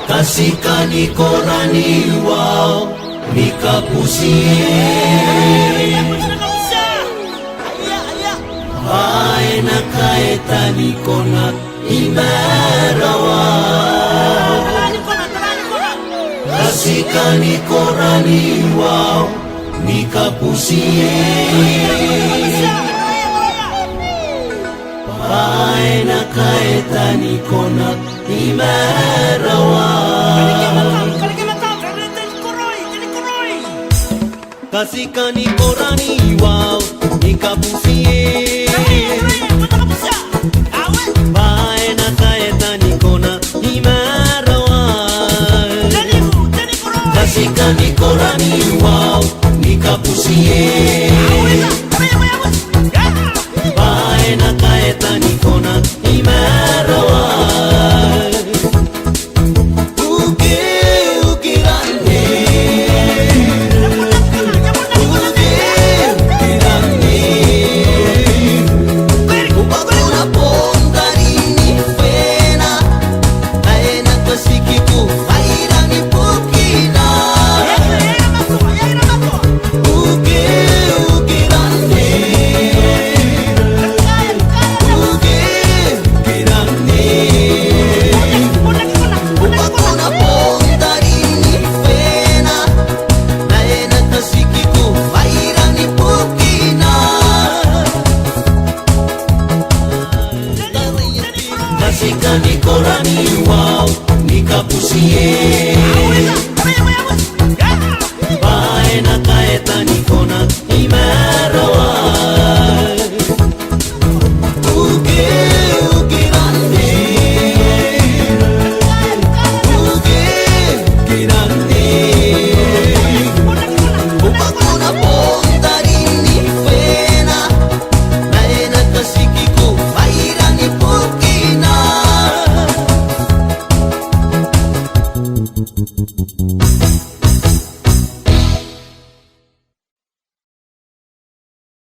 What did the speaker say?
Kasikani korani wao nikapusie aena kaeta nikona imarawa kasikani korani wao nikapusie aena kaeta nikona imarawa kasikani korani wao nikapusie baena kaeta nikona imarawa kasikani korani wao nikapusie baena kaeta nikona imarawa kasikani korani wao nikapusie